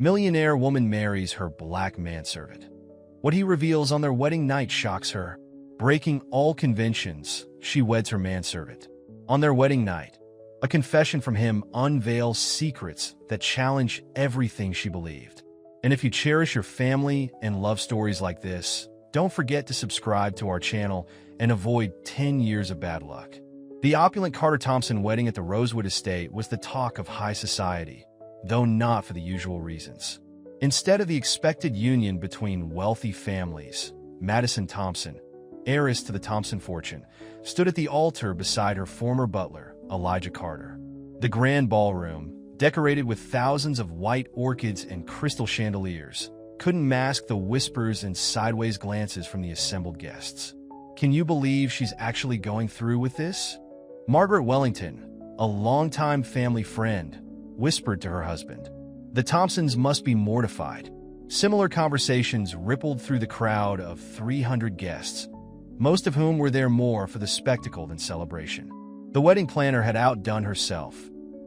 Millionaire woman marries her black manservant. What he reveals on their wedding night shocks her. Breaking all conventions, she weds her manservant. On their wedding night, a confession from him unveils secrets that challenge everything she believed. And if you cherish your family and love stories like this, don't forget to subscribe to our channel and avoid 10 years of bad luck. The opulent Carter-Thompson wedding at the Rosewood estate was the talk of high society, though not for the usual reasons. Instead of the expected union between wealthy families, Madison Thompson, heiress to the Thompson fortune, stood at the altar beside her former butler, Elijah Carter. The grand ballroom, decorated with thousands of white orchids and crystal chandeliers, couldn't mask the whispers and sideways glances from the assembled guests. Can you believe she's actually going through with this? Margaret Wellington, a longtime family friend, whispered to her husband, "The Thompsons must be mortified." Similar conversations rippled through the crowd of 300 guests, most of whom were there more for the spectacle than celebration. The wedding planner had outdone herself,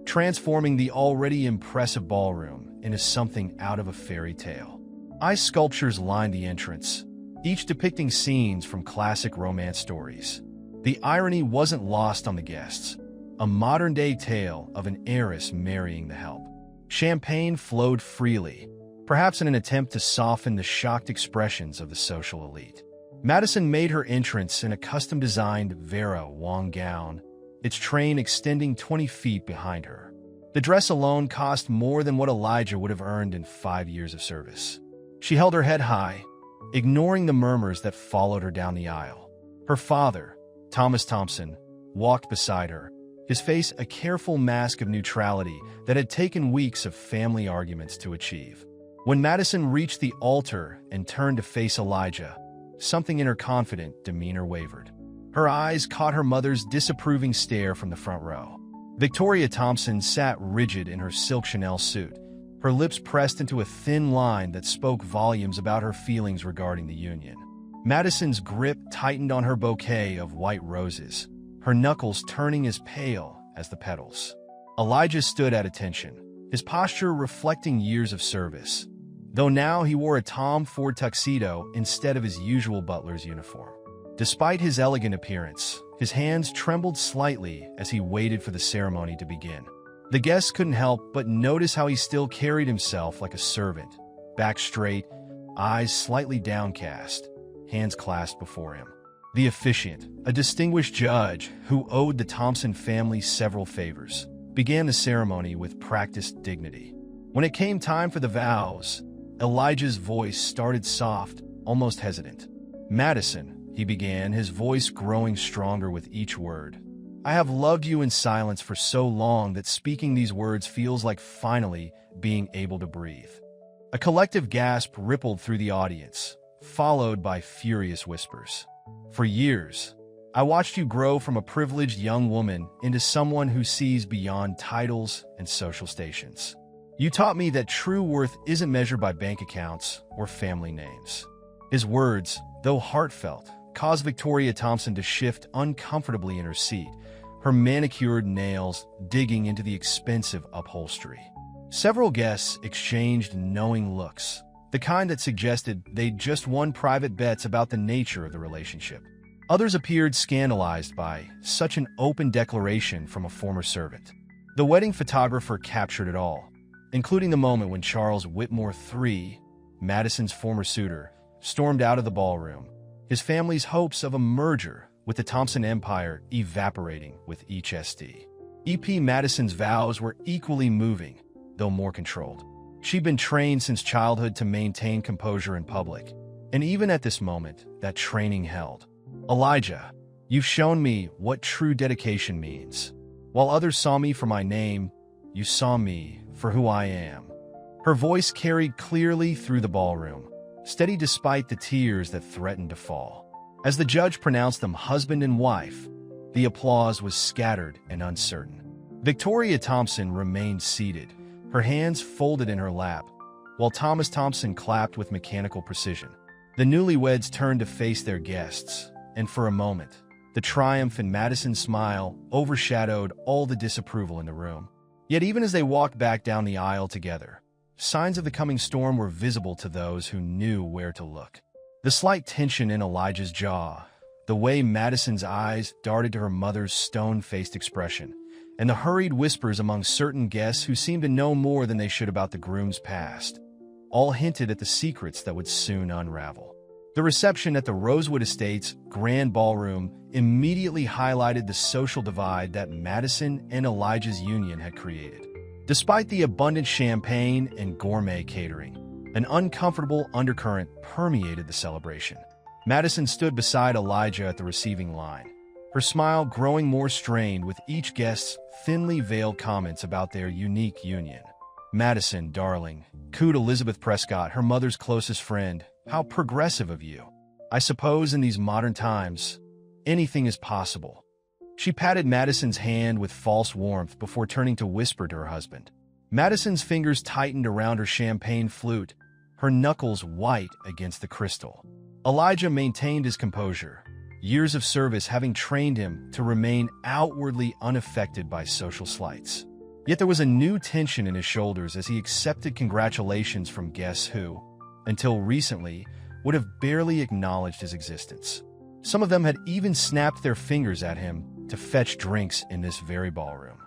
transforming the already impressive ballroom into something out of a fairy tale. Ice sculptures lined the entrance, each depicting scenes from classic romance stories. The irony wasn't lost on the guests, a modern-day tale of an heiress marrying the help. Champagne flowed freely, perhaps in an attempt to soften the shocked expressions of the social elite. Madison made her entrance in a custom-designed Vera Wang gown, its train extending 20 feet behind her. The dress alone cost more than what Elijah would have earned in 5 years of service. She held her head high, ignoring the murmurs that followed her down the aisle. Her father, Thomas Thompson, walked beside her, his face a careful mask of neutrality that had taken weeks of family arguments to achieve. When Madison reached the altar and turned to face Elijah, something in her confident demeanor wavered. Her eyes caught her mother's disapproving stare from the front row. Victoria Thompson sat rigid in her silk Chanel suit, her lips pressed into a thin line that spoke volumes about her feelings regarding the union. Madison's grip tightened on her bouquet of white roses, her knuckles turning as pale as the petals. Elijah stood at attention, his posture reflecting years of service, though now he wore a Tom Ford tuxedo instead of his usual butler's uniform. Despite his elegant appearance, his hands trembled slightly as he waited for the ceremony to begin. The guests couldn't help but notice how he still carried himself like a servant, back straight, eyes slightly downcast, hands clasped before him. The officiant, a distinguished judge who owed the Thompson family several favors, began the ceremony with practiced dignity. When it came time for the vows, Elijah's voice started soft, almost hesitant. "Madison," he began, his voice growing stronger with each word, "I have loved you in silence for so long that speaking these words feels like finally being able to breathe." A collective gasp rippled through the audience, followed by furious whispers. "For years, I watched you grow from a privileged young woman into someone who sees beyond titles and social stations. You taught me that true worth isn't measured by bank accounts or family names." His words, though heartfelt, caused Victoria Thompson to shift uncomfortably in her seat, her manicured nails digging into the expensive upholstery. Several guests exchanged knowing looks, the kind that suggested they'd just won private bets about the nature of the relationship. Others appeared scandalized by such an open declaration from a former servant. The wedding photographer captured it all, including the moment when Charles Whitmore III, Madison's former suitor, stormed out of the ballroom, his family's hopes of a merger with the Thompson empire evaporating with each SD. E.P. Madison's vows were equally moving, though more controlled. She'd been trained since childhood to maintain composure in public, and even at this moment, that training held. "Elijah, you've shown me what true dedication means. While others saw me for my name, you saw me for who I am." Her voice carried clearly through the ballroom, steady despite the tears that threatened to fall. As the judge pronounced them husband and wife, the applause was scattered and uncertain. Victoria Thompson remained seated, her hands folded in her lap, while Thomas Thompson clapped with mechanical precision. The newlyweds turned to face their guests, and for a moment, the triumph in Madison's smile overshadowed all the disapproval in the room. Yet even as they walked back down the aisle together, Signs of the coming storm were visible to those who knew where to look. The slight tension in Elijah's jaw, the way Madison's eyes darted to her mother's stone-faced expression, and the hurried whispers among certain guests who seemed to know more than they should about the groom's past, all hinted at the secrets that would soon unravel. The reception at the Rosewood Estates Grand Ballroom immediately highlighted the social divide that Madison and Elijah's union had created. Despite the abundant champagne and gourmet catering, an uncomfortable undercurrent permeated the celebration. Madison stood beside Elijah at the receiving line, her smile growing more strained with each guest's thinly veiled comments about their unique union. "Madison, darling," cooed Elizabeth Prescott, her mother's closest friend, "how progressive of you. I suppose in these modern times, anything is possible." She patted Madison's hand with false warmth before turning to whisper to her husband. Madison's fingers tightened around her champagne flute, her knuckles white against the crystal. Elijah maintained his composure, years of service having trained him to remain outwardly unaffected by social slights. Yet there was a new tension in his shoulders as he accepted congratulations from guests who, until recently, would have barely acknowledged his existence. Some of them had even snapped their fingers at him to fetch drinks in this very ballroom.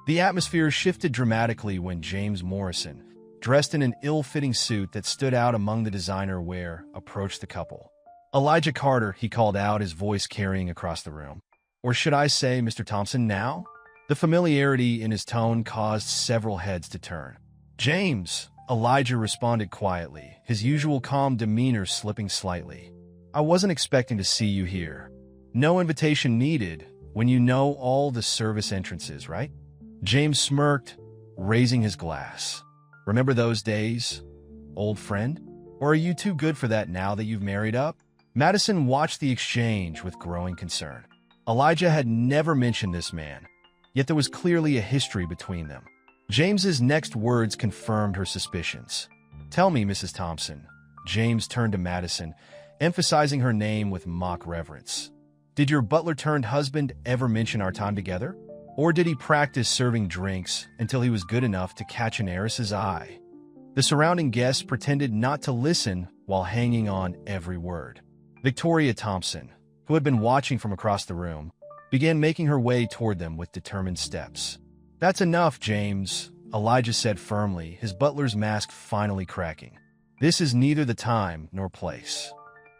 The atmosphere shifted dramatically when James Morrison, dressed in an ill-fitting suit that stood out among the designer wear, approached the couple. "Elijah Carter," he called out, his voice carrying across the room. "Or should I say Mr. Thompson now?" The familiarity in his tone caused several heads to turn. "James," Elijah responded quietly, his usual calm demeanor slipping slightly. "I wasn't expecting to see you here. No invitation needed when you know all the service entrances, right?" James smirked, raising his glass. "Remember those days, old friend? Or are you too good for that now that you've married up?" Madison watched the exchange with growing concern. Elijah had never mentioned this man, yet there was clearly a history between them. James's next words confirmed her suspicions. "Tell me, Mrs. Thompson." James turned to Madison, emphasizing her name with mock reverence. "Did your butler-turned-husband ever mention our time together? Or did he practice serving drinks until he was good enough to catch an heiress's eye?" The surrounding guests pretended not to listen while hanging on every word. Victoria Thompson, who had been watching from across the room, began making her way toward them with determined steps. "That's enough, James," Elijah said firmly, his butler's mask finally cracking. "This is neither the time nor place."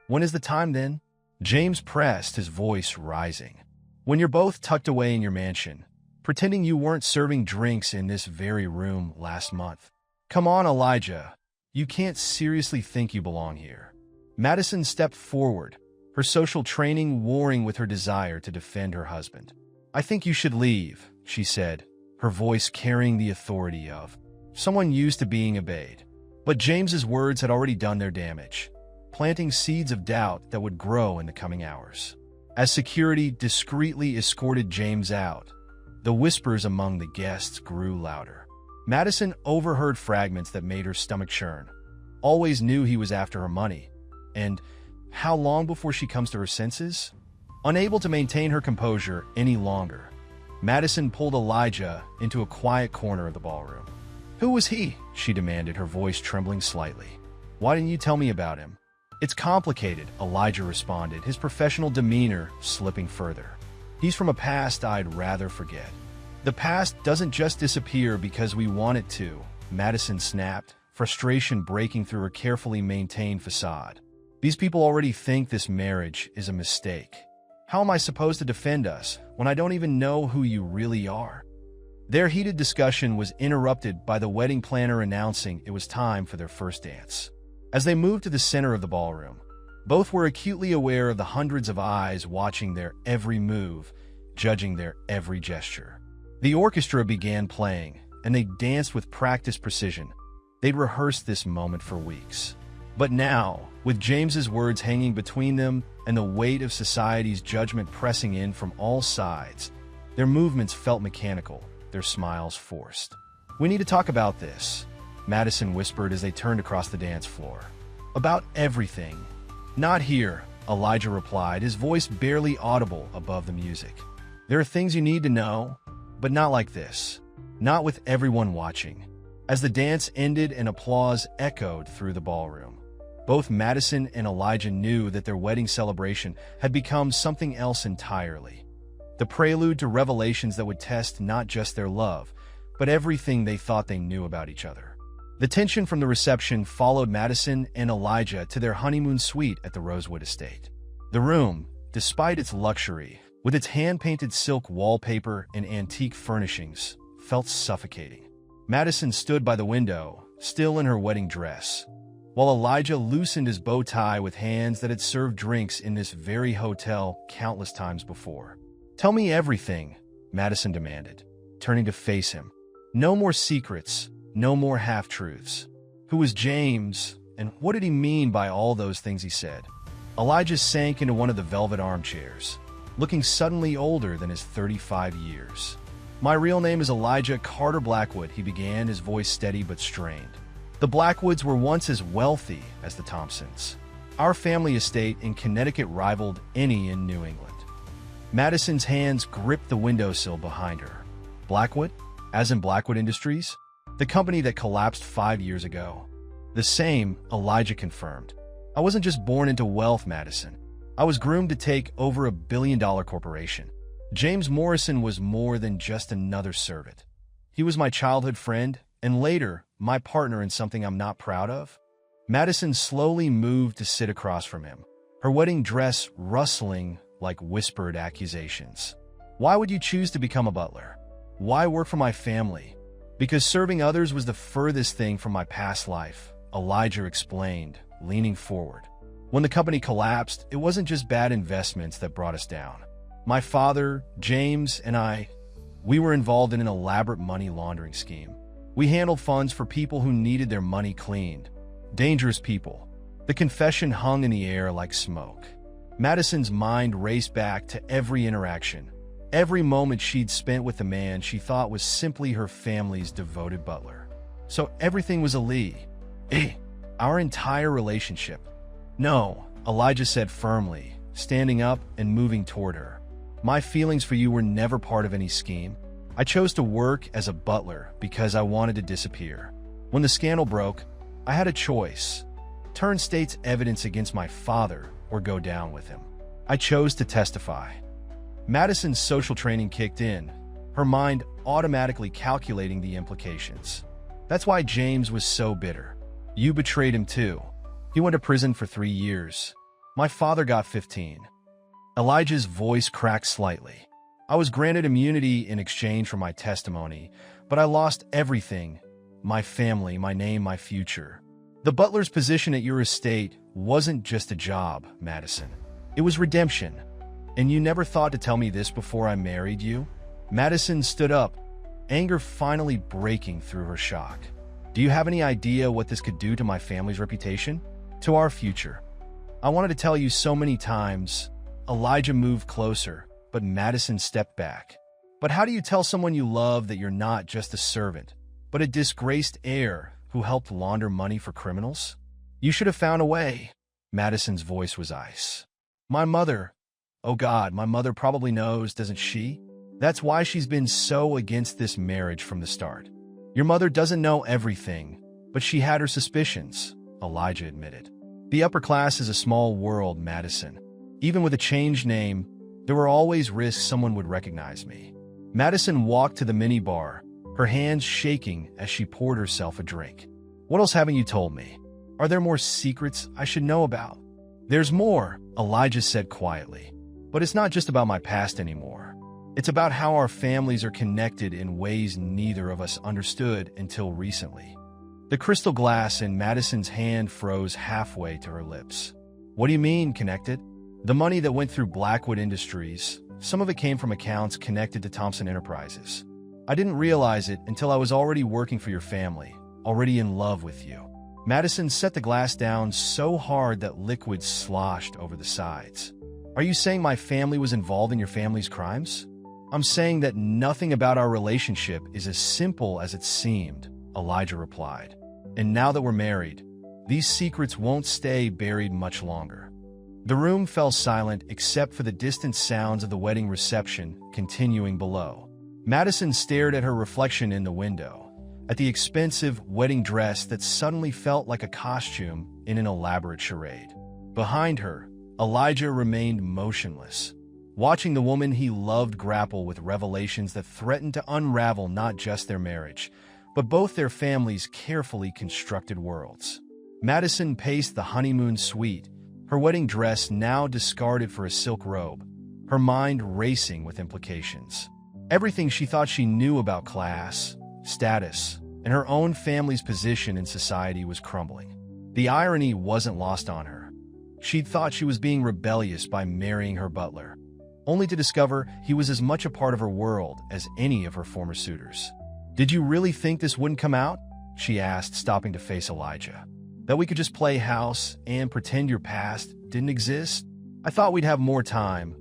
"When is the time, then?" James pressed, his voice rising. "When you're both tucked away in your mansion, pretending you weren't serving drinks in this very room last month. Come on, Elijah. You can't seriously think you belong here." Madison stepped forward, her social training warring with her desire to defend her husband. "I think you should leave," she said, her voice carrying the authority of someone used to being obeyed. But James's words had already done their damage, planting seeds of doubt that would grow in the coming hours. As security discreetly escorted James out, the whispers among the guests grew louder. Madison overheard fragments that made her stomach churn. Always knew he was after her money. And how long before she comes to her senses? Unable to maintain her composure any longer, Madison pulled Elijah into a quiet corner of the ballroom. "Who was he?" she demanded, her voice trembling slightly. "Why didn't you tell me about him?" "It's complicated," Elijah responded, his professional demeanor slipping further. "He's from a past I'd rather forget." "The past doesn't just disappear because we want it to," Madison snapped, frustration breaking through her carefully maintained facade. "These people already think this marriage is a mistake. How am I supposed to defend us when I don't even know who you really are?" Their heated discussion was interrupted by the wedding planner announcing it was time for their first dance. As they moved to the center of the ballroom, both were acutely aware of the hundreds of eyes watching their every move, judging their every gesture. The orchestra began playing, and they danced with practiced precision. They'd rehearsed this moment for weeks. But now, with James's words hanging between them and the weight of society's judgment pressing in from all sides, their movements felt mechanical, their smiles forced. "We need to talk about this," Madison whispered as they turned across the dance floor. "About everything." "Not here," Elijah replied, his voice barely audible above the music. "There are things you need to know, but not like this. Not with everyone watching." As the dance ended and applause echoed through the ballroom, both Madison and Elijah knew that their wedding celebration had become something else entirely. The prelude to revelations that would test not just their love, but everything they thought they knew about each other. The tension from the reception followed Madison and Elijah to their honeymoon suite at the Rosewood estate. The room, despite its luxury, with its hand-painted silk wallpaper and antique furnishings, felt suffocating. Madison stood by the window, still in her wedding dress, while Elijah loosened his bow tie with hands that had served drinks in this very hotel countless times before. "Tell me everything," Madison demanded, turning to face him. "No more secrets, no more half-truths. Who was James, and what did he mean by all those things he said?" Elijah sank into one of the velvet armchairs, looking suddenly older than his 35 years. "My real name is Elijah Carter Blackwood," he began, his voice steady but strained. "The Blackwoods were once as wealthy as the Thompsons. Our family estate in Connecticut rivaled any in New England." Madison's hands gripped the windowsill behind her. "Blackwood? As in Blackwood Industries? The company that collapsed 5 years ago?" "The same," Elijah confirmed. "I wasn't just born into wealth, Madison. I was groomed to take over $1 billion corporation. James Morrison was more than just another servant. He was my childhood friend, and later, my partner in something I'm not proud of." Madison slowly moved to sit across from him, her wedding dress rustling like whispered accusations. "Why would you choose to become a butler? Why work for my family?" "Because serving others was the furthest thing from my past life," Elijah explained, leaning forward. "When the company collapsed, it wasn't just bad investments that brought us down. My father, James, and we were involved in an elaborate money laundering scheme. We handled funds for people who needed their money cleaned. Dangerous people." The confession hung in the air like smoke. Madison's mind raced back to every interaction, every moment she'd spent with the man she thought was simply her family's devoted butler. So everything was a lie. Our entire relationship. "No," Elijah said firmly, standing up and moving toward her. "My feelings for you were never part of any scheme. I chose to work as a butler because I wanted to disappear. When the scandal broke, I had a choice: turn state's evidence against my father or go down with him. I chose to testify." Madison's social training kicked in, her mind automatically calculating the implications. "That's why James was so bitter. You betrayed him too. He went to prison for 3 years. My father got 15. Elijah's voice cracked slightly. "I was granted immunity in exchange for my testimony, but I lost everything: my family, my name, my future. The butler's position at your estate wasn't just a job, Madison. It was redemption. And you never thought to tell me this before I married you?" Madison stood up, anger finally breaking through her shock. "Do you have any idea what this could do to my family's reputation? To our future? I wanted to tell you so many times." Elijah moved closer, but Madison stepped back. "But how do you tell someone you love that you're not just a servant, but a disgraced heir who helped launder money for criminals? You should have found a way." Madison's voice was ice. "My mother, oh God, my mother probably knows, doesn't she? That's why she's been so against this marriage from the start." "Your mother doesn't know everything, but she had her suspicions," Elijah admitted. "The upper class is a small world, Madison. Even with a changed name, there were always risks someone would recognize me." Madison walked to the minibar, her hands shaking as she poured herself a drink. "What else haven't you told me? Are there more secrets I should know about?" "There's more," Elijah said quietly. "But it's not just about my past anymore. It's about how our families are connected in ways neither of us understood until recently." The crystal glass in Madison's hand froze halfway to her lips. "What do you mean, connected?" "The money that went through Blackwood Industries, some of it came from accounts connected to Thompson Enterprises. I didn't realize it until I was already working for your family, already in love with you." Madison set the glass down so hard that liquid sloshed over the sides. "Are you saying my family was involved in your family's crimes?" "I'm saying that nothing about our relationship is as simple as it seemed," Elijah replied. "And now that we're married, these secrets won't stay buried much longer." The room fell silent except for the distant sounds of the wedding reception continuing below. Madison stared at her reflection in the window, at the expensive wedding dress that suddenly felt like a costume in an elaborate charade. Behind her, Elijah remained motionless, watching the woman he loved grapple with revelations that threatened to unravel not just their marriage, but both their families' carefully constructed worlds. Madison paced the honeymoon suite, her wedding dress now discarded for a silk robe, her mind racing with implications. Everything she thought she knew about class, status, and her own family's position in society was crumbling. The irony wasn't lost on her. She'd thought she was being rebellious by marrying her butler, only to discover he was as much a part of her world as any of her former suitors. "Did you really think this wouldn't come out?" she asked, stopping to face Elijah. "That we could just play house and pretend your past didn't exist? I thought we'd have more time,"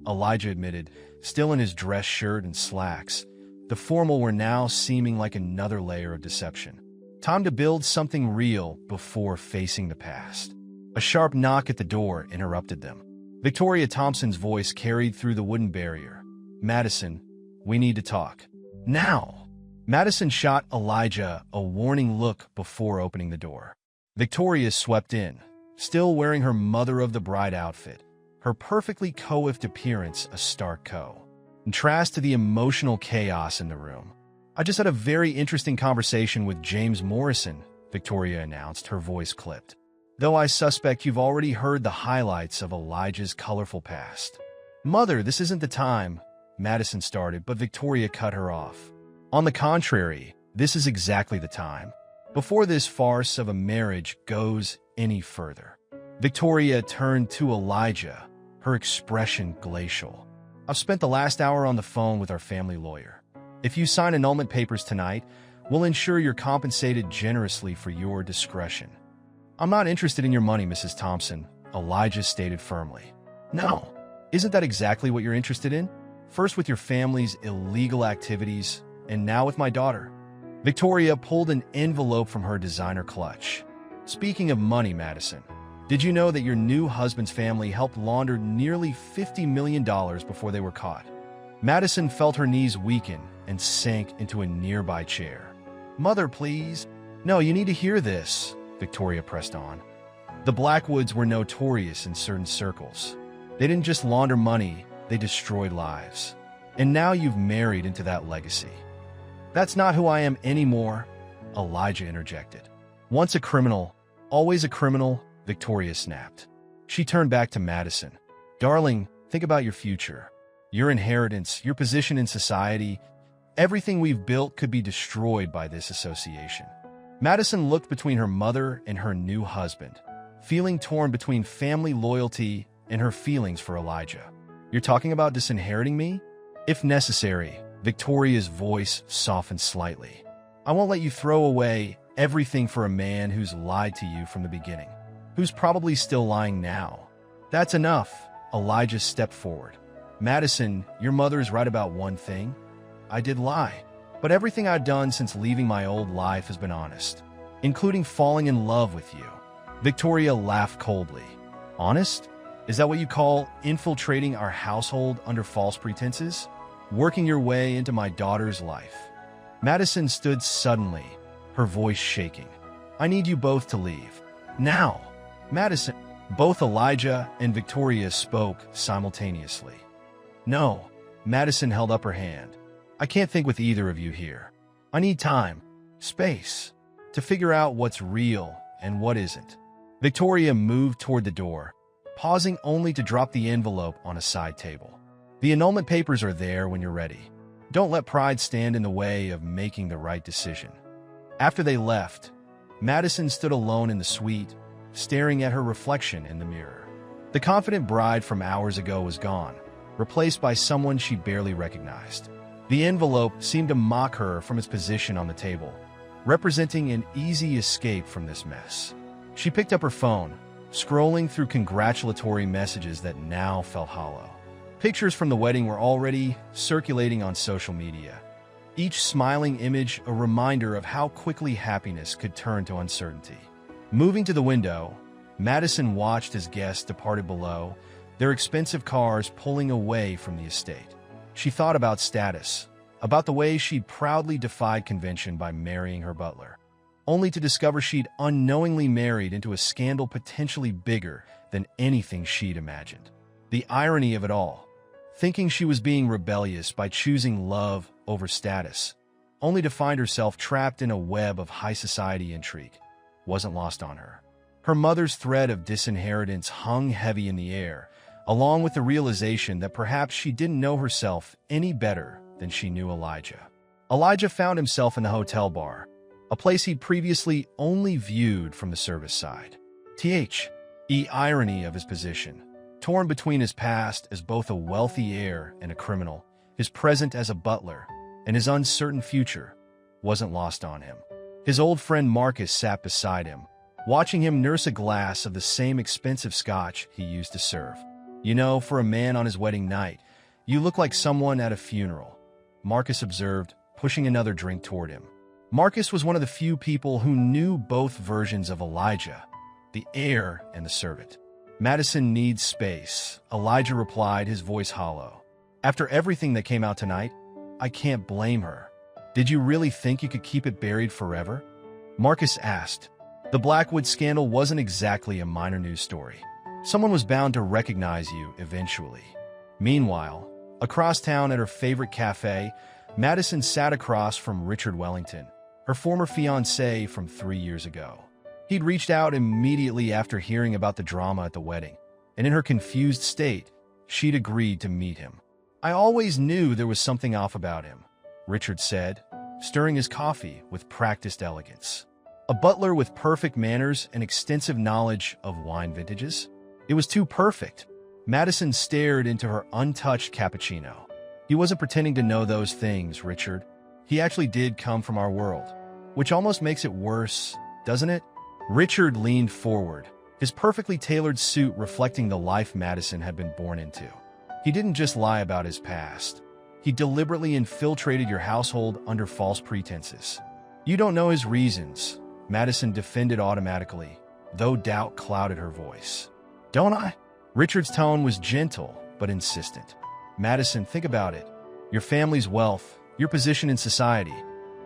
Elijah admitted, still in his dress shirt and slacks. The formal were now seeming like another layer of deception. Time to build something real before facing the past. A sharp knock at the door interrupted them. Victoria Thompson's voice carried through the wooden barrier. "Madison, we need to talk. Now!" Madison shot Elijah a warning look before opening the door. Victoria swept in, still wearing her mother-of-the-bride outfit, her perfectly coiffed appearance a stark contrast to the emotional chaos in the room. "I just had a very interesting conversation with James Morrison," Victoria announced, her voice clipped. "Though I suspect you've already heard the highlights of Elijah's colorful past." "Mother, this isn't the time," Madison started, but Victoria cut her off. "On the contrary, this is exactly the time, before this farce of a marriage goes any further." Victoria turned to Elijah, her expression glacial. "I've spent the last hour on the phone with our family lawyer. If you sign annulment papers tonight, we'll ensure you're compensated generously for your discretion." "I'm not interested in your money, Mrs. Thompson," Elijah stated firmly. "No. Isn't that exactly what you're interested in? First with your family's illegal activities, and now with my daughter." Victoria pulled an envelope from her designer clutch. "Speaking of money, Madison, did you know that your new husband's family helped launder nearly $50 million before they were caught?" Madison felt her knees weaken and sank into a nearby chair. "Mother, please." "No, you need to hear this," Victoria pressed on. "The Blackwoods were notorious in certain circles. They didn't just launder money, they destroyed lives. And now you've married into that legacy." "That's not who I am anymore," Elijah interjected. "Once a criminal, always a criminal," Victoria snapped. She turned back to Madison. "Darling, think about your future. Your inheritance, your position in society. Everything we've built could be destroyed by this association." Madison looked between her mother and her new husband, feeling torn between family loyalty and her feelings for Elijah. "You're talking about disinheriting me?" "If necessary," Victoria's voice softened slightly. "I won't let you throw away everything for a man who's lied to you from the beginning, who's probably still lying now." "That's enough," Elijah stepped forward. "Madison, your mother's right about one thing. I did lie. But everything I've done since leaving my old life has been honest, including falling in love with you." Victoria laughed coldly. "Honest? Is that what you call infiltrating our household under false pretenses? Working your way into my daughter's life?" Madison stood suddenly, her voice shaking. "I need you both to leave. Now!" "Madison!" Both Elijah and Victoria spoke simultaneously. "No," Madison held up her hand. "I can't think with either of you here. I need time, space, to figure out what's real and what isn't." Victoria moved toward the door, pausing only to drop the envelope on a side table. "The annulment papers are there when you're ready. Don't let pride stand in the way of making the right decision." After they left, Madison stood alone in the suite, staring at her reflection in the mirror. The confident bride from hours ago was gone, replaced by someone she barely recognized. The envelope seemed to mock her from its position on the table, representing an easy escape from this mess. She picked up her phone, scrolling through congratulatory messages that now felt hollow. Pictures from the wedding were already circulating on social media, each smiling image a reminder of how quickly happiness could turn to uncertainty. Moving to the window, Madison watched as guests departed below, their expensive cars pulling away from the estate. She thought about status, about the way she'd proudly defied convention by marrying her butler, only to discover she'd unknowingly married into a scandal potentially bigger than anything she'd imagined. The irony of it all, thinking she was being rebellious by choosing love over status, only to find herself trapped in a web of high society intrigue, wasn't lost on her. Her mother's thread of disinheritance hung heavy in the air, along with the realization that perhaps she didn't know herself any better than she knew Elijah. Elijah found himself in the hotel bar, a place he'd previously only viewed from the service side. The irony of his position, torn between his past as both a wealthy heir and a criminal, his present as a butler, and his uncertain future, wasn't lost on him. His old friend Marcus sat beside him, watching him nurse a glass of the same expensive scotch he used to serve. "You know, for a man on his wedding night, you look like someone at a funeral," Marcus observed, pushing another drink toward him. Marcus was one of the few people who knew both versions of Elijah, the heir and the servant. "Madison needs space," Elijah replied, his voice hollow. "After everything that came out tonight, I can't blame her." "Did you really think you could keep it buried forever?" Marcus asked. The Blackwood scandal wasn't exactly a minor news story. Someone was bound to recognize you eventually. Meanwhile, across town at her favorite cafe, Madison sat across from Richard Wellington, her former fiancé from 3 years ago. He'd reached out immediately after hearing about the drama at the wedding, and in her confused state, she'd agreed to meet him. "I always knew there was something off about him," Richard said, stirring his coffee with practiced elegance. A butler with perfect manners and extensive knowledge of wine vintages? It was too perfect. Madison stared into her untouched cappuccino. "He wasn't pretending to know those things, Richard. He actually did come from our world, which almost makes it worse, doesn't it?" Richard leaned forward, his perfectly tailored suit reflecting the life Madison had been born into. "He didn't just lie about his past. He deliberately infiltrated your household under false pretenses. You don't know his reasons," Madison defended automatically, though doubt clouded her voice. "Don't I?" Richard's tone was gentle but insistent. "Madison, think about it. Your family's wealth, your position in society,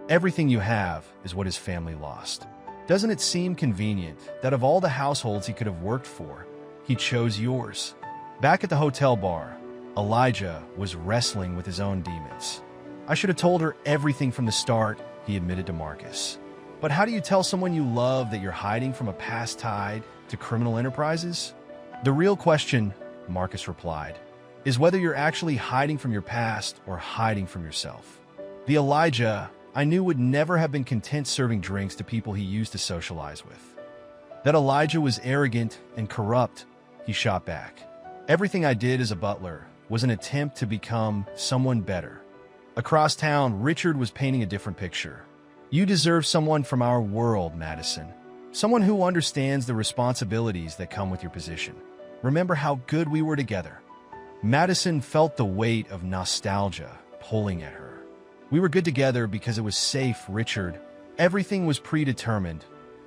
everything you have is what his family lost. Doesn't it seem convenient that of all the households he could have worked for, he chose yours?" Back at the hotel bar, Elijah was wrestling with his own demons. "I should have told her everything from the start," he admitted to Marcus. "But how do you tell someone you love that you're hiding from a past tied to criminal enterprises?" "The real question," Marcus replied, "is whether you're actually hiding from your past or hiding from yourself." The Elijah I knew would never have been content serving drinks to people he used to socialize with. That Elijah was arrogant and corrupt, he shot back. "Everything I did as a butler was an attempt to become someone better." Across town, Richard was painting a different picture. "You deserve someone from our world, Madison. Someone who understands the responsibilities that come with your position. Remember how good we were together." Madison felt the weight of nostalgia pulling at her. "We were good together because it was safe, Richard. Everything was predetermined.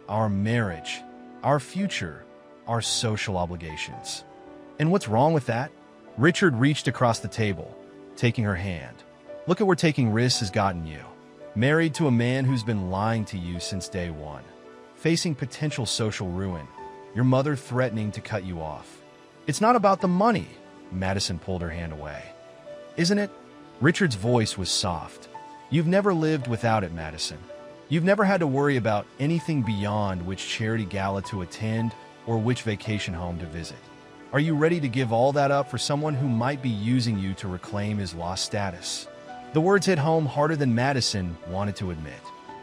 Our marriage, our future, our social obligations. And what's wrong with that?" Richard reached across the table, taking her hand. "Look at where taking risks has gotten you. Married to a man who's been lying to you since day one. Facing potential social ruin. Your mother threatening to cut you off. It's not about the money." Madison pulled her hand away. "Isn't it?" Richard's voice was soft. "You've never lived without it, Madison. You've never had to worry about anything beyond which charity gala to attend or which vacation home to visit. Are you ready to give all that up for someone who might be using you to reclaim his lost status?" The words hit home harder than Madison wanted to admit.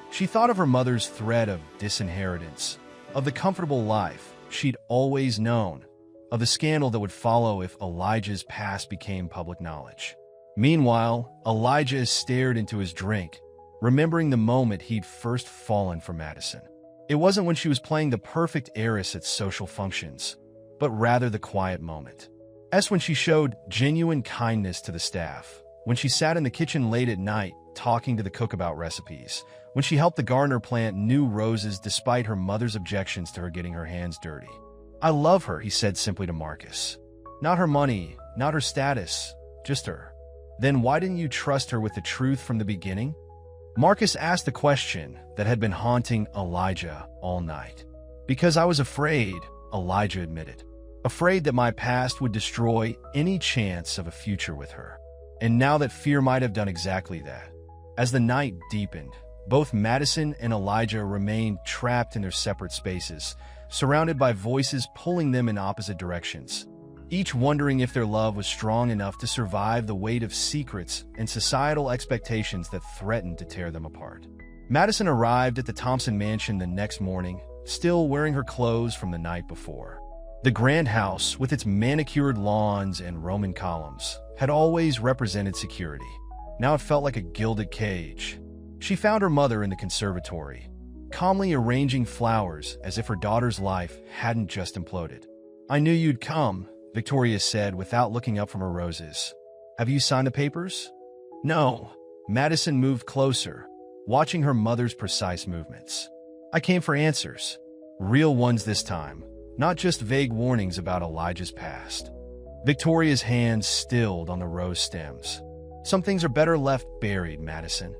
She thought of her mother's thread of disinheritance, of the comfortable life she'd always known, of the scandal that would follow if Elijah's past became public knowledge. Meanwhile, Elijah stared into his drink, remembering the moment he'd first fallen for Madison. It wasn't when she was playing the perfect heiress at social functions, but rather the quiet moment. When she showed genuine kindness to the staff, when she sat in the kitchen late at night talking to the cook about recipes, when she helped the gardener plant new roses despite her mother's objections to her getting her hands dirty. "I love her," he said simply to Marcus. "Not her money, not her status, just her." Then why didn't you trust her with the truth from the beginning? Marcus asked the question that had been haunting Elijah all night. Because I was afraid, Elijah admitted. Afraid that my past would destroy any chance of a future with her. And now that fear might have done exactly that. As the night deepened, both Madison and Elijah remained trapped in their separate spaces, surrounded by voices pulling them in opposite directions, each wondering if their love was strong enough to survive the weight of secrets and societal expectations that threatened to tear them apart. Madison arrived at the Thompson mansion the next morning, still wearing her clothes from the night before. The grand house, with its manicured lawns and Roman columns, had always represented security. Now it felt like a gilded cage. She found her mother in the conservatory, calmly arranging flowers as if her daughter's life hadn't just imploded. "I knew you'd come," Victoria said without looking up from her roses. "Have you signed the papers?" "No." Madison moved closer, watching her mother's precise movements. "I came for answers. Real ones this time, not just vague warnings about Elijah's past." Victoria's hands stilled on the rose stems. "Some things are better left buried, Madison."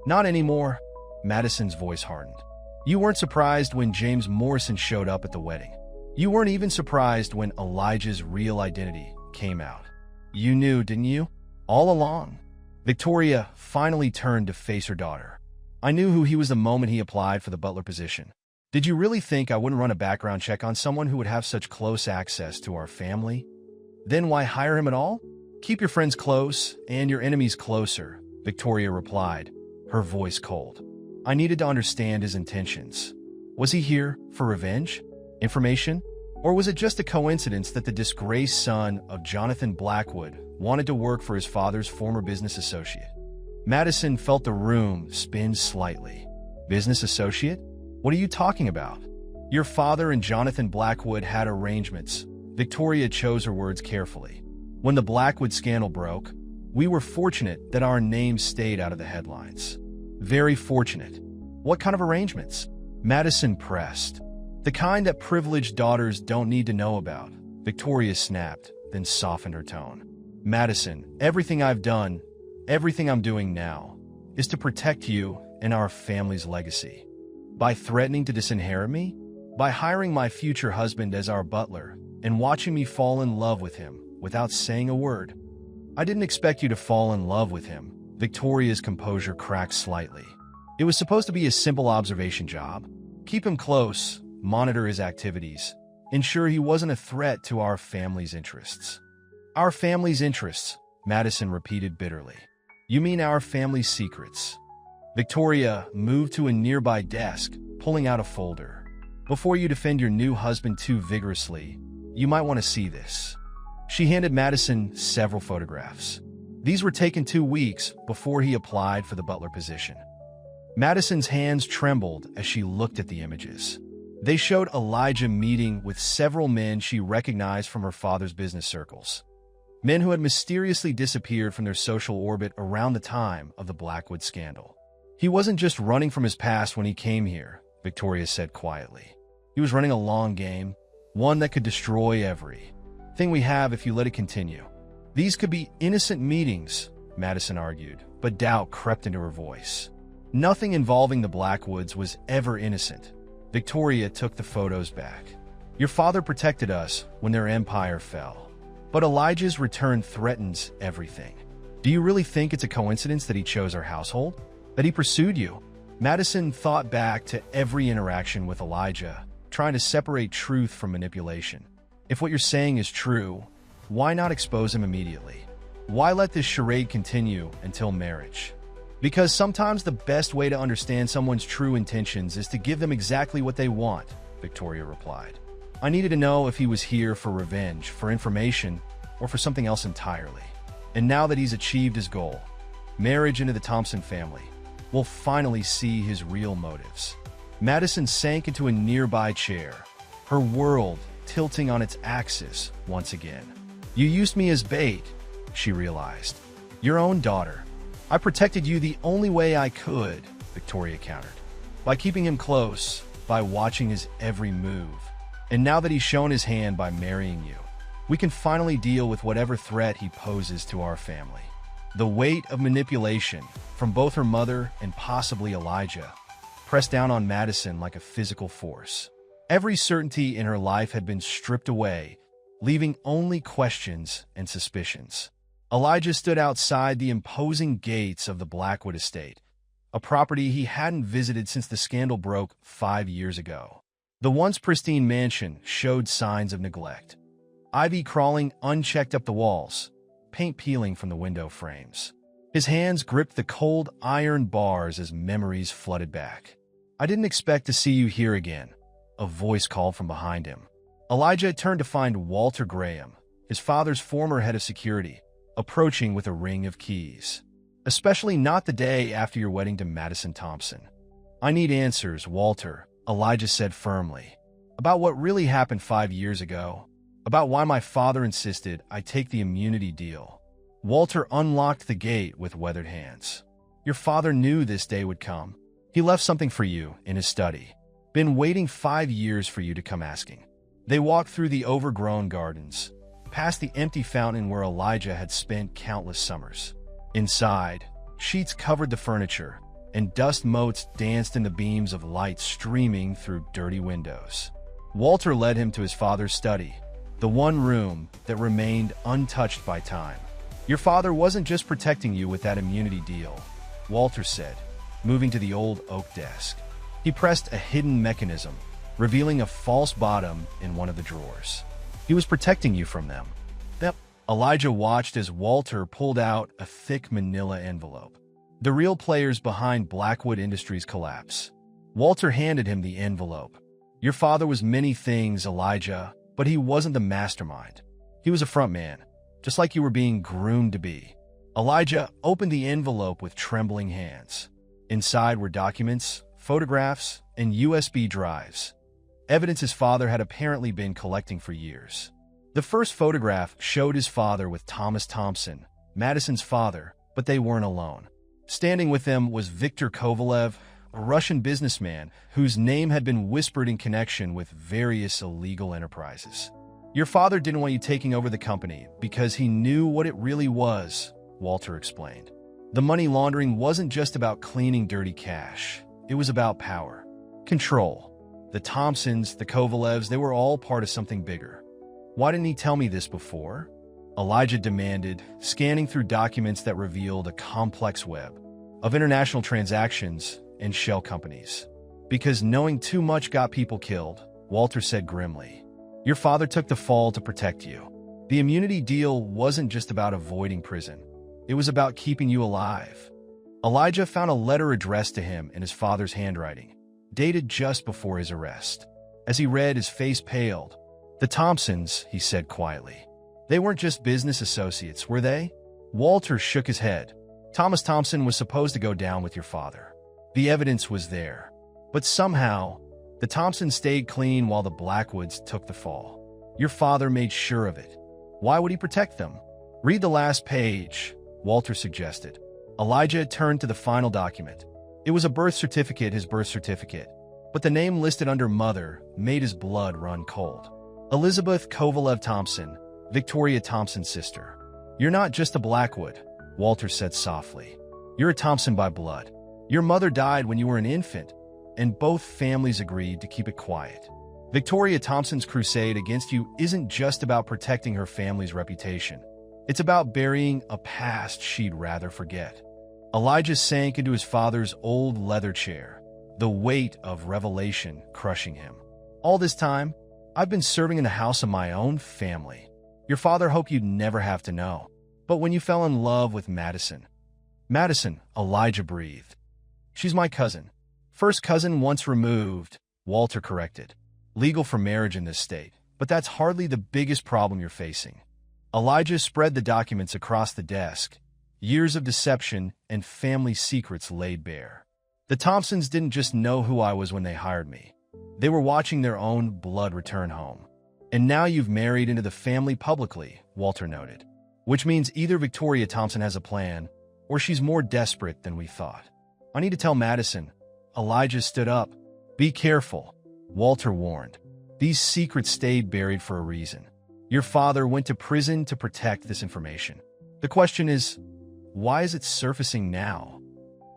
"Not anymore." Madison's voice hardened. "You weren't surprised when James Morrison showed up at the wedding. You weren't even surprised when Elijah's real identity came out. You knew, didn't you? All along." Victoria finally turned to face her daughter. "I knew who he was the moment he applied for the butler position. Did you really think I wouldn't run a background check on someone who would have such close access to our family? Then why hire him at all? Keep your friends close and your enemies closer," Victoria replied, her voice cold. "I needed to understand his intentions. Was he here for revenge? Information? Or was it just a coincidence that the disgraced son of Jonathan Blackwood wanted to work for his father's former business associate?" Madison felt the room spin slightly. "Business associate? What are you talking about?" "Your father and Jonathan Blackwood had arrangements." Victoria chose her words carefully. "When the Blackwood scandal broke, we were fortunate that our names stayed out of the headlines. Very fortunate." "What kind of arrangements?" Madison pressed. "The kind that privileged daughters don't need to know about," Victoria snapped, then softened her tone. "Madison, everything I've done, everything I'm doing now, is to protect you and our family's legacy. By threatening to disinherit me? By hiring my future husband as our butler and watching me fall in love with him without saying a word?" "I didn't expect you to fall in love with him." Victoria's composure cracked slightly. "It was supposed to be a simple observation job. Keep him close, monitor his activities, ensure he wasn't a threat to our family's interests." "Our family's interests," Madison repeated bitterly. "You mean our family's secrets?" Victoria moved to a nearby desk, pulling out a folder. "Before you defend your new husband too vigorously, you might want to see this." She handed Madison several photographs. These were taken 2 weeks before he applied for the butler position. Madison's hands trembled as she looked at the images. They showed Elijah meeting with several men she recognized from her father's business circles. Men who had mysteriously disappeared from their social orbit around the time of the Blackwood scandal. "He wasn't just running from his past when he came here," Victoria said quietly. "He was running a long game, one that could destroy everything we have if you let it continue." "These could be innocent meetings," Madison argued, but doubt crept into her voice. "Nothing involving the Blackwoods was ever innocent." Victoria took the photos back. "Your father protected us when their empire fell. But Elijah's return threatens everything. Do you really think it's a coincidence that he chose our household? That he pursued you?" Madison thought back to every interaction with Elijah, trying to separate truth from manipulation. "If what you're saying is true, why not expose him immediately? Why let this charade continue until marriage?" "Because sometimes the best way to understand someone's true intentions is to give them exactly what they want," Victoria replied. "I needed to know if he was here for revenge, for information, or for something else entirely. And now that he's achieved his goal, marriage into the Thompson family, we'll finally see his real motives." Madison sank into a nearby chair, her world tilting on its axis once again. "You used me as bait," she realized. "Your own daughter. I protected you the only way I could," Victoria countered. "By keeping him close, by watching his every move. And now that he's shown his hand by marrying you, we can finally deal with whatever threat he poses to our family." The weight of manipulation from both her mother and possibly Elijah pressed down on Madison like a physical force. Every certainty in her life had been stripped away, leaving only questions and suspicions. Elijah stood outside the imposing gates of the Blackwood estate, a property he hadn't visited since the scandal broke 5 years ago. The once pristine mansion showed signs of neglect. Ivy crawling unchecked up the walls, paint peeling from the window frames. His hands gripped the cold iron bars as memories flooded back. "I didn't expect to see you here again," a voice called from behind him. Elijah turned to find Walter Graham, his father's former head of security, approaching with a ring of keys. "Especially not the day after your wedding to Madison Thompson." "I need answers, Walter," Elijah said firmly. "About what really happened 5 years ago. About why my father insisted I take the immunity deal." Walter unlocked the gate with weathered hands. "Your father knew this day would come. He left something for you in his study. Been waiting 5 years for you to come asking." They walked through the overgrown gardens, past the empty fountain where Elijah had spent countless summers. Inside, sheets covered the furniture, and dust motes danced in the beams of light streaming through dirty windows. Walter led him to his father's study, the one room that remained untouched by time. "Your father wasn't just protecting you with that immunity deal," Walter said, moving to the old oak desk. He pressed a hidden mechanism, revealing a false bottom in one of the drawers. "He was protecting you from them." Yep. Elijah watched as Walter pulled out a thick manila envelope. The real players behind Blackwood Industries' collapse. Walter handed him the envelope. "Your father was many things, Elijah, but he wasn't the mastermind. He was a front man, just like you were being groomed to be." Elijah opened the envelope with trembling hands. Inside were documents, photographs, and USB drives. Evidence his father had apparently been collecting for years. The first photograph showed his father with Thomas Thompson, Madison's father, but they weren't alone. Standing with them was Viktor Kovalev, a Russian businessman whose name had been whispered in connection with various illegal enterprises. "Your father didn't want you taking over the company because he knew what it really was," Walter explained. "The money laundering wasn't just about cleaning dirty cash. It was about power, control. The Thompsons, the Kovalevs, they were all part of something bigger." "Why didn't he tell me this before?" Elijah demanded, scanning through documents that revealed a complex web of international transactions and shell companies. "Because knowing too much got people killed," Walter said grimly. "Your father took the fall to protect you. The immunity deal wasn't just about avoiding prison. It was about keeping you alive." Elijah found a letter addressed to him in his father's handwriting, dated just before his arrest. As he read, his face paled. "The Thompsons," he said quietly. "They weren't just business associates, were they?" Walter shook his head. "Thomas Thompson was supposed to go down with your father. The evidence was there. But somehow, the Thompsons stayed clean while the Blackwoods took the fall. Your father made sure of it. Why would he protect them?" "Read the last page," Walter suggested. Elijah turned to the final document. It was a birth certificate, his birth certificate, but the name listed under mother made his blood run cold. "Elizabeth Kovalev Thompson, Victoria Thompson's sister." "You're not just a Blackwood," Walter said softly. "You're a Thompson by blood. Your mother died when you were an infant, and both families agreed to keep it quiet. Victoria Thompson's crusade against you isn't just about protecting her family's reputation. It's about burying a past she'd rather forget." Elijah sank into his father's old leather chair, the weight of revelation crushing him. "All this time, I've been serving in the house of my own family. Your father hoped you'd never have to know. But when you fell in love with Madison..." "Madison," Elijah breathed. "She's my cousin. First cousin once removed," Walter corrected. "Legal for marriage in this state, but that's hardly the biggest problem you're facing." Elijah spread the documents across the desk. Years of deception and family secrets laid bare. "The Thompsons didn't just know who I was when they hired me. They were watching their own blood return home. And now you've married into the family publicly," Walter noted. "Which means either Victoria Thompson has a plan, or she's more desperate than we thought. I need to tell Madison." Elijah stood up. "Be careful," Walter warned. "These secrets stayed buried for a reason. Your father went to prison to protect this information. The question is, Why is it surfacing now?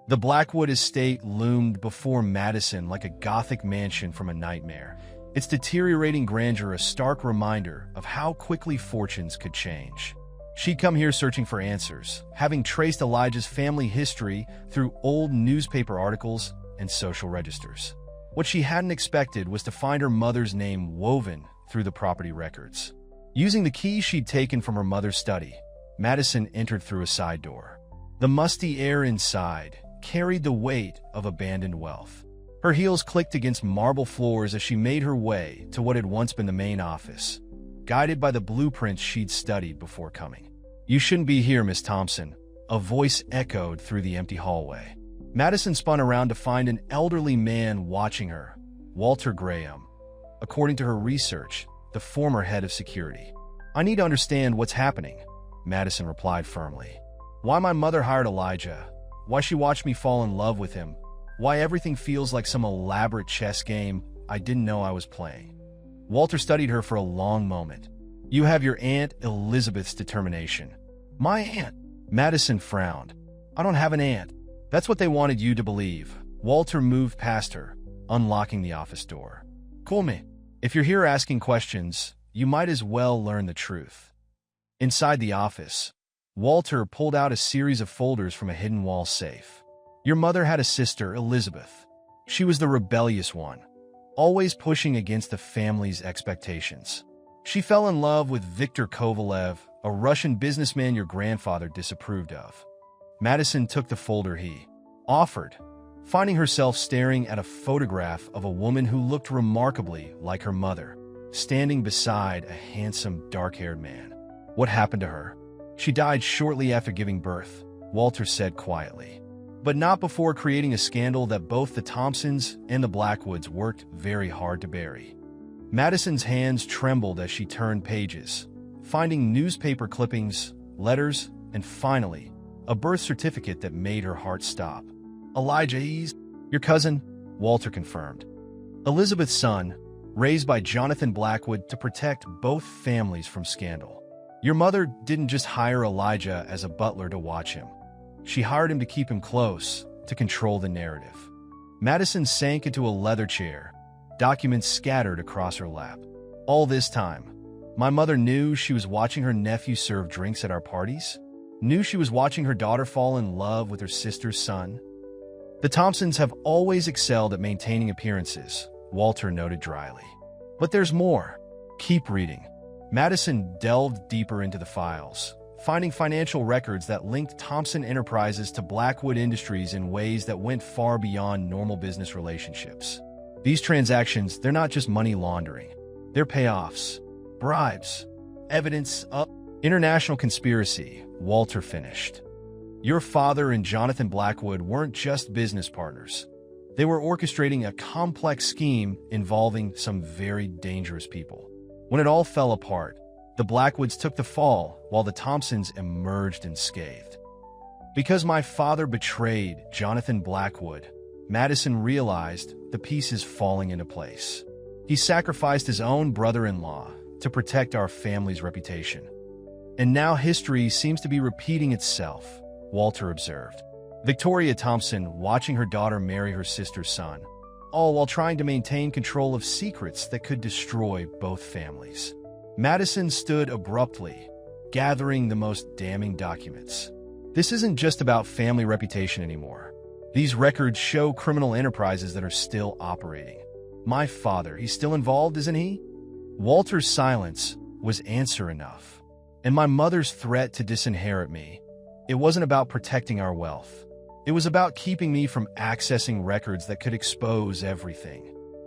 The Blackwood estate loomed before Madison like a Gothic mansion from a nightmare, its deteriorating grandeur a stark reminder of how quickly fortunes could change. She'd come here searching for answers, having traced Elijah's family history through old newspaper articles and social registers. What she hadn't expected was to find her mother's name woven through the property records. Using the keys she'd taken from her mother's study, Madison entered through a side door. The musty air inside carried the weight of abandoned wealth. Her heels clicked against marble floors as she made her way to what had once been the main office, guided by the blueprints she'd studied before coming. "You shouldn't be here, Miss Thompson," a voice echoed through the empty hallway. Madison spun around to find an elderly man watching her, Walter Graham, according to her research, the former head of security. "I need to understand what's happening," Madison replied firmly. "Why my mother hired Elijah, why she watched me fall in love with him, why everything feels like some elaborate chess game I didn't know I was playing." Walter studied her for a long moment. "You have your Aunt Elizabeth's determination." "My aunt?" Madison frowned. "I don't have an aunt. That's what they wanted you to believe." Walter moved past her, unlocking the office door. "Call me. If you're here asking questions, you might as well learn the truth." Inside the office, Walter pulled out a series of folders from a hidden wall safe. "Your mother had a sister, Elizabeth. She was the rebellious one, always pushing against the family's expectations. She fell in love with Viktor Kovalev, a Russian businessman your grandfather disapproved of." Madison took the folder he offered, finding herself staring at a photograph of a woman who looked remarkably like her mother, standing beside a handsome, dark-haired man. "What happened to her?" "She died shortly after giving birth," Walter said quietly. "But not before creating a scandal that both the Thompsons and the Blackwoods worked very hard to bury." Madison's hands trembled as she turned pages, finding newspaper clippings, letters, and finally, a birth certificate that made her heart stop. "Elijah, he's your cousin," Walter confirmed. "Elizabeth's son, raised by Jonathan Blackwood to protect both families from scandal. Your mother didn't just hire Elijah as a butler to watch him. She hired him to keep him close, to control the narrative." Madison sank into a leather chair, documents scattered across her lap. "All this time, my mother knew she was watching her nephew serve drinks at our parties? Knew she was watching her daughter fall in love with her sister's son?" "The Thompsons have always excelled at maintaining appearances," Walter noted dryly. "But there's more. Keep reading." Madison delved deeper into the files, finding financial records that linked Thompson Enterprises to Blackwood Industries in ways that went far beyond normal business relationships. These transactions, they're not just money laundering. They're payoffs, bribes, evidence of international conspiracy, Walter finished. "Your father and Jonathan Blackwood weren't just business partners. They were orchestrating a complex scheme involving some very dangerous people. When it all fell apart, the Blackwoods took the fall while the Thompsons emerged unscathed. Because my father betrayed Jonathan Blackwood," Madison realized the pieces falling into place. "He sacrificed his own brother-in-law to protect our family's reputation. And now history seems to be repeating itself," Walter observed. "Victoria Thompson watching her daughter marry her sister's son, all while trying to maintain control of secrets that could destroy both families." Madison stood abruptly, gathering the most damning documents. "This isn't just about family reputation anymore. These records show criminal enterprises that are still operating. My father, he's still involved, isn't he?" Walter's silence was answer enough. "And my mother's threat to disinherit me, it wasn't about protecting our wealth. It was about keeping me from accessing records that could expose everything."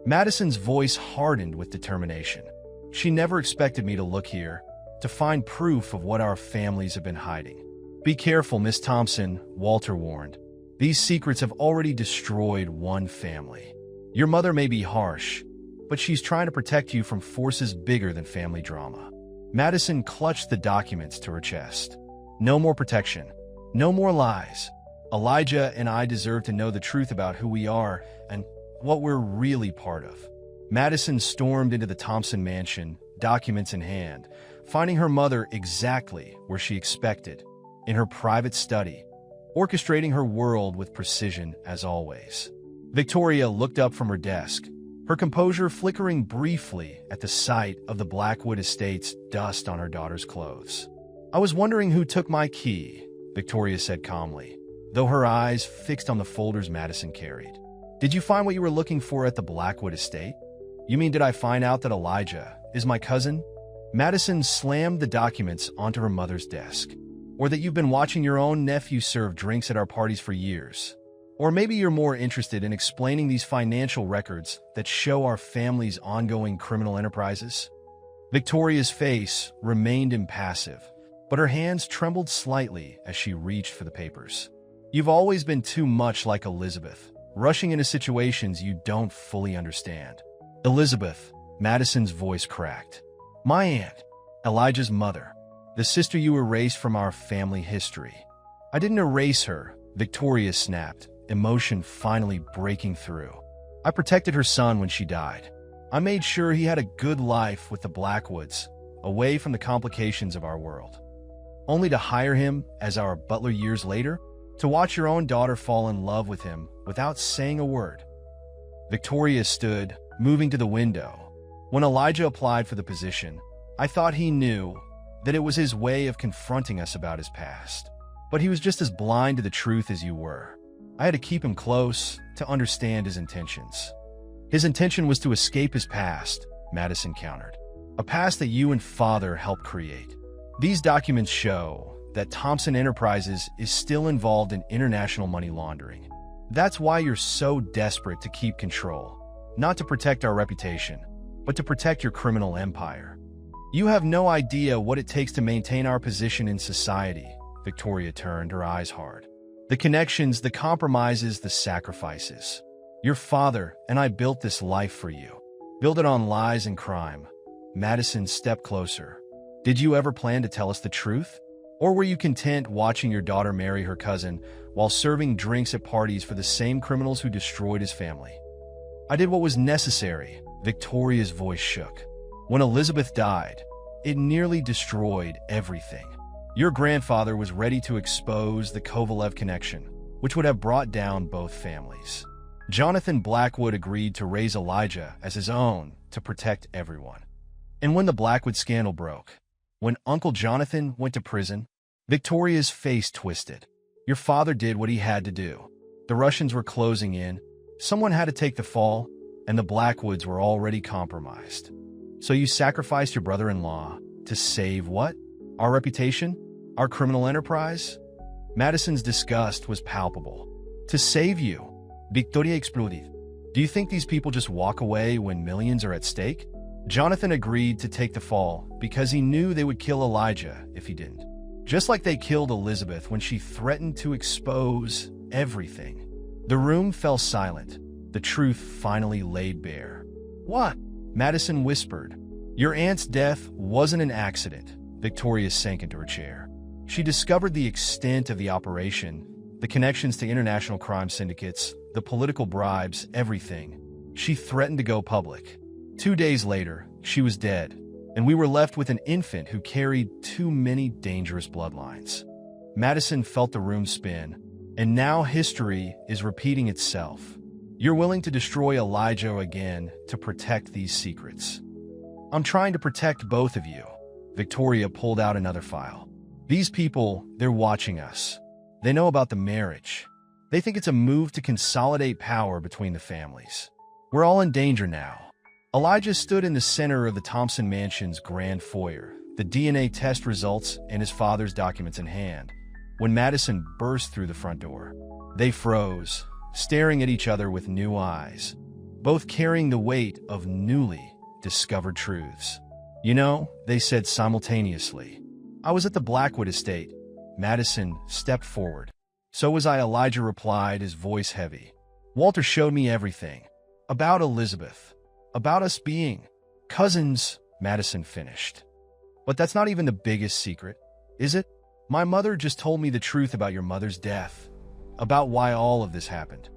Madison's voice hardened with determination. "She never expected me to look here, to find proof of what our families have been hiding." "Be careful, Miss Thompson," Walter warned. "These secrets have already destroyed one family. Your mother may be harsh, but she's trying to protect you from forces bigger than family drama." Madison clutched the documents to her chest. "No more protection. No more lies. Elijah and I deserve to know the truth about who we are and what we're really part of." Madison stormed into the Thompson mansion, documents in hand, finding her mother exactly where she expected, in her private study, orchestrating her world with precision as always. Victoria looked up from her desk, her composure flickering briefly at the sight of the Blackwood estate's dust on her daughter's clothes. "I was wondering who took my key," Victoria said calmly, though her eyes fixed on the folders Madison carried. "Did you find what you were looking for at the Blackwood estate? You mean, did I find out that Elijah is my cousin?" Madison slammed the documents onto her mother's desk. "Or that you've been watching your own nephew serve drinks at our parties for years? Or maybe you're more interested in explaining these financial records that show our family's ongoing criminal enterprises?" Victoria's face remained impassive, but her hands trembled slightly as she reached for the papers. "You've always been too much like Elizabeth, rushing into situations you don't fully understand." "Elizabeth," Madison's voice cracked. "My aunt, Elijah's mother, the sister you erased from our family history." "I didn't erase her," Victoria snapped, emotion finally breaking through. "I protected her son when she died. I made sure he had a good life with the Blackwoods, away from the complications of our world. Only to hire him as our butler years later, to watch your own daughter fall in love with him without saying a word." Victoria stood, moving to the window. "When Elijah applied for the position, I thought he knew that it was his way of confronting us about his past. But he was just as blind to the truth as you were. I had to keep him close to understand his intentions." "His intention was to escape his past," Madison countered. "A past that you and Father helped create. These documents show that Thompson Enterprises is still involved in international money laundering. That's why you're so desperate to keep control, not to protect our reputation, but to protect your criminal empire. You have no idea what it takes to maintain our position in society." Victoria turned, her eyes hard. "The connections, the compromises, the sacrifices. Your father and I built this life for you. Built it on lies and crime." Madison stepped closer. "Did you ever plan to tell us the truth? Or were you content watching your daughter marry her cousin while serving drinks at parties for the same criminals who destroyed his family?" "I did what was necessary." Victoria's voice shook. "When Elizabeth died, it nearly destroyed everything. Your grandfather was ready to expose the Kovalev connection, which would have brought down both families. Jonathan Blackwood agreed to raise Elijah as his own to protect everyone. And when the Blackwood scandal broke, when Uncle Jonathan went to prison," Victoria's face twisted. "Your father did what he had to do. The Russians were closing in, someone had to take the fall, and the Blackwoods were already compromised. So you sacrificed your brother-in-law to save what? Our reputation? Our criminal enterprise?" Madison's disgust was palpable. "To save you," Victoria exploded. "Do you think these people just walk away when millions are at stake?" "Jonathan agreed to take the fall because he knew they would kill Elijah if he didn't. Just like they killed Elizabeth when she threatened to expose everything." The room fell silent. The truth finally laid bare. "What?" Madison whispered. "Your aunt's death wasn't an accident." Victoria sank into her chair. "She discovered the extent of the operation, the connections to international crime syndicates, the political bribes, everything. She threatened to go public. 2 days later, she was dead, and we were left with an infant who carried too many dangerous bloodlines." Madison felt the room spin, and now history is repeating itself. "You're willing to destroy Elijah again to protect these secrets." "I'm trying to protect both of you." Victoria pulled out another file. "These people, they're watching us. They know about the marriage. They think it's a move to consolidate power between the families. We're all in danger now." Elijah stood in the center of the Thompson mansion's grand foyer, the DNA test results and his father's documents in hand, when Madison burst through the front door. They froze, staring at each other with new eyes, both carrying the weight of newly discovered truths. "You know," they said simultaneously, "I was at the Blackwood estate." Madison stepped forward. "So was I," Elijah replied, his voice heavy. "Walter showed me everything. About Elizabeth. About us being cousins," Madison finished. "But that's not even the biggest secret, is it? My mother just told me the truth about your mother's death, about why all of this happened."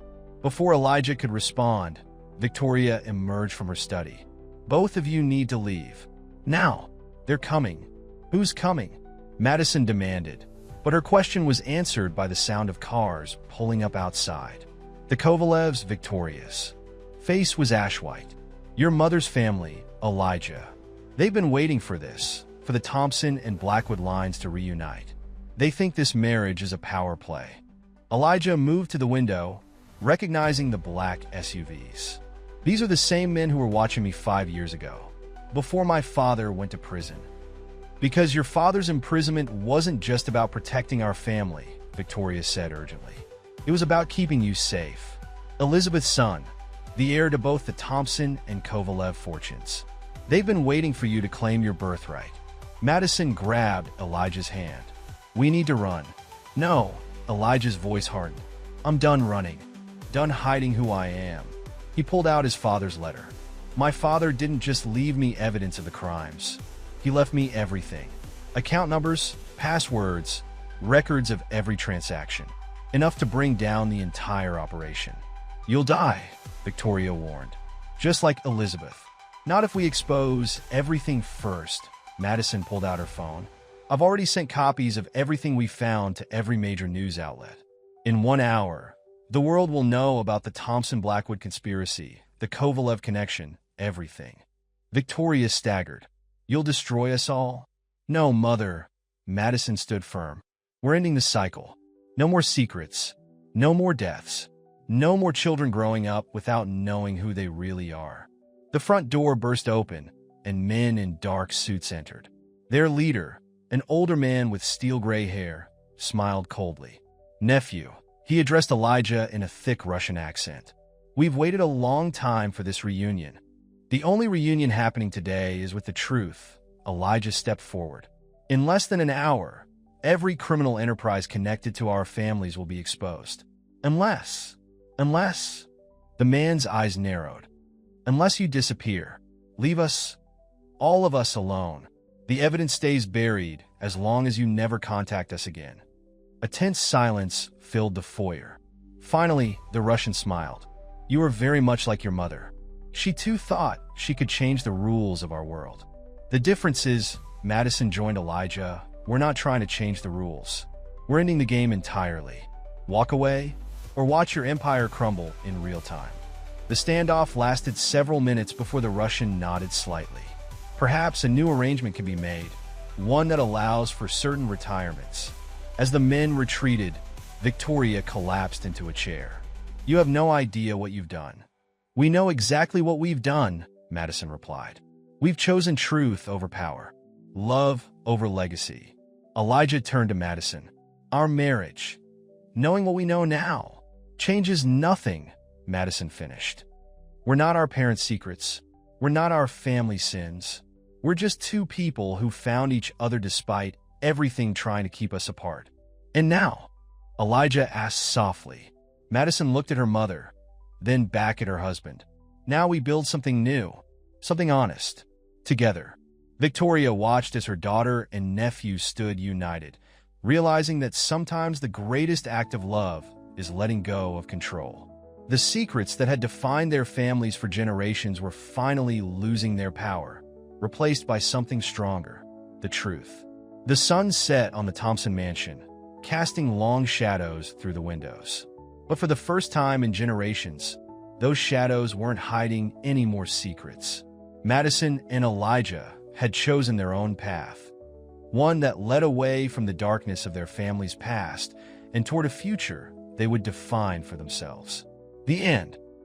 Before Elijah could respond, Victoria emerged from her study. "Both of you need to leave. Now. They're coming." "Who's coming?" Madison demanded. But her question was answered by the sound of cars pulling up outside. The Kovalevs victorious. Face was ash-white. Your mother's family, Elijah. They've been waiting for this, for the Thompson and Blackwood lines to reunite. They think this marriage is a power play. Elijah moved to the window, recognizing the black SUVs. These are the same men who were watching me 5 years ago, before my father went to prison. Because your father's imprisonment wasn't just about protecting our family, Victoria said urgently. It was about keeping you safe. Elizabeth's son, the heir to both the Thompson and Kovalev fortunes. They've been waiting for you to claim your birthright. Madison grabbed Elijah's hand. We need to run. No, Elijah's voice hardened. I'm done running. Done hiding who I am. He pulled out his father's letter. My father didn't just leave me evidence of the crimes. He left me everything. Account numbers, passwords, records of every transaction. Enough to bring down the entire operation. You'll die, Victoria warned. Just like Elizabeth. Not if we expose everything first. Madison pulled out her phone. I've already sent copies of everything we found to every major news outlet. In 1 hour, the world will know about the Thompson-Blackwood conspiracy, the Kovalev connection, everything. Victoria staggered. You'll destroy us all? No, Mother. Madison stood firm. We're ending the cycle. No more secrets. No more deaths. No more children growing up without knowing who they really are. The front door burst open, and men in dark suits entered. Their leader, an older man with steel-gray hair, smiled coldly. Nephew, he addressed Elijah in a thick Russian accent. We've waited a long time for this reunion. The only reunion happening today is with the truth. Elijah stepped forward. In less than an hour, every criminal enterprise connected to our families will be exposed. Unless, the man's eyes narrowed. Unless you disappear, leave us, all of us alone. The evidence stays buried as long as you never contact us again. A tense silence filled the foyer. Finally, the Russian smiled. You are very much like your mother. She too thought she could change the rules of our world. The difference is, Madison joined Elijah, we're not trying to change the rules. We're ending the game entirely. Walk away, or watch your empire crumble in real time. The standoff lasted several minutes before the Russian nodded slightly. Perhaps a new arrangement can be made, one that allows for certain retirements. As the men retreated, Victoria collapsed into a chair. You have no idea what you've done. We know exactly what we've done, Madison replied. We've chosen truth over power, love over legacy. Elijah turned to Madison. Our marriage, knowing what we know now, changes nothing, Madison finished. We're not our parents' secrets. We're not our family sins. We're just two people who found each other despite everything trying to keep us apart. And now, Elijah asked softly. Madison looked at her mother, then back at her husband. Now we build something new, something honest, together. Victoria watched as her daughter and nephew stood united, realizing that sometimes the greatest act of love is letting go of control. The secrets that had defined their families for generations were finally losing their power, replaced by something stronger, the truth. The sun set on the Thompson mansion, casting long shadows through the windows. But for the first time in generations, those shadows weren't hiding any more secrets. Madison and Elijah had chosen their own path, one that led away from the darkness of their family's past and toward a future they would define for themselves. The end.